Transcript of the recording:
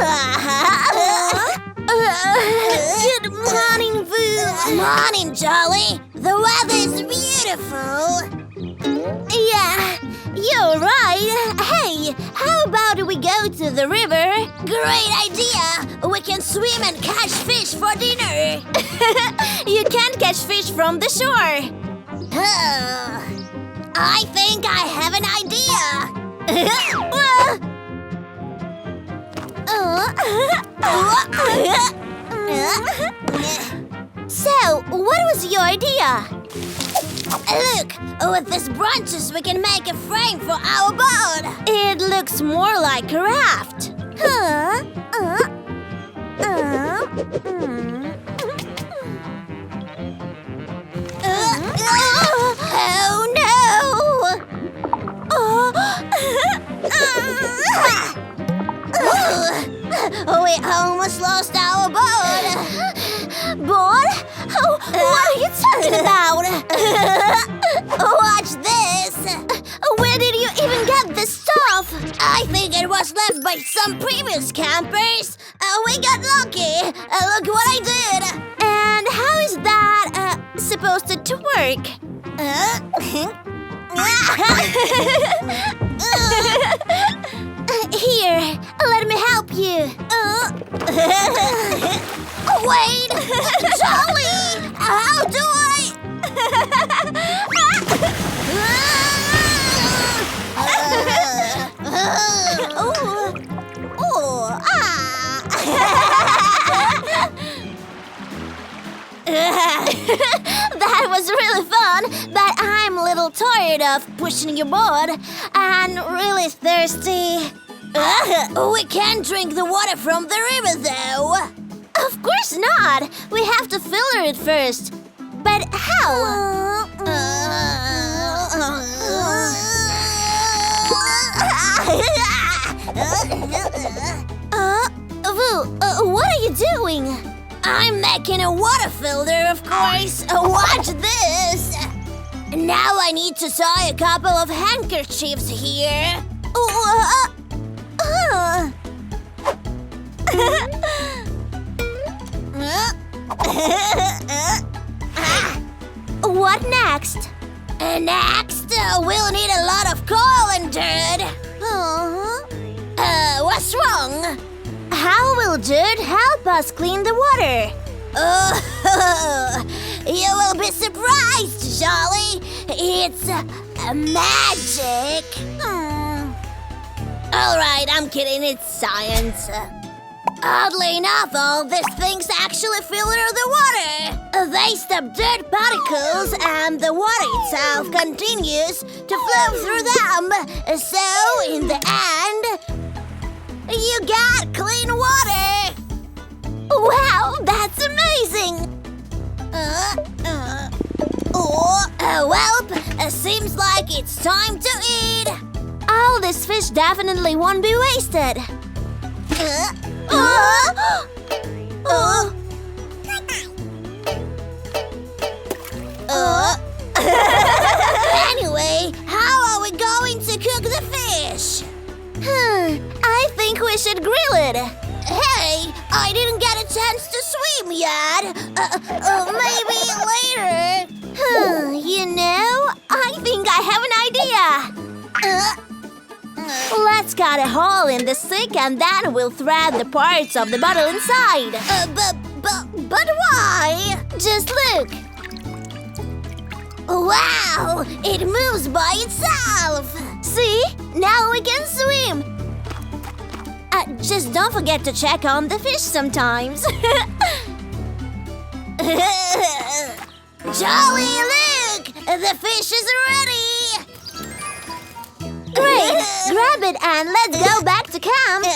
Good morning, Boo. Morning, Jolly. The weather's beautiful. Yeah, you're right. Hey, how about we go to the river? Great idea. We can swim and catch fish for dinner. You can't catch fish from the shore. I think I have an idea. So, what was your idea? Look, with these branches we can make a frame for our boat. It looks more like a raft. Huh? Oh no! We almost lost our boat. Boat? Oh, what are you talking about? Watch this. Where did you even get this stuff? I think it was left by some previous campers. We got lucky. Look what I did. And how is that supposed to work? Here, let me help you. Wait, Jolly! How do I? That was really fun, but I'm a little tired of pushing your board and really thirsty. We can't drink the water from the river, though. Of course not. We have to filter it first. But how? Vu, what are you doing? I'm making a water filter, of course. Watch this. Now I need to tie a couple of handkerchiefs here. What next? Next, we'll need a lot of coal and dirt. What's wrong? How will dirt help us clean the water? Oh, you will be surprised, Jolly. It's magic. All right, I'm kidding. It's science. Oddly enough, all these things actually filter the water. They stop dirt particles and the water itself continues to flow through them. So, in the end, you got clean water. Wow, that's amazing. Well, seems like it's time to eat. All this fish definitely won't be wasted. Anyway, how are we going to cook the fish? I think we should grill it. Hey, I didn't get a chance to swim yet. Maybe later. You know, I think I have an idea. Let's cut a hole in the stick and then we'll thread the parts of the bottle inside. But why? Just look. Wow, it moves by itself. See? Now we can swim. Just don't forget to check on the fish sometimes. Jolly, look! The fish is ready! Great! Grab it and let's go back to camp.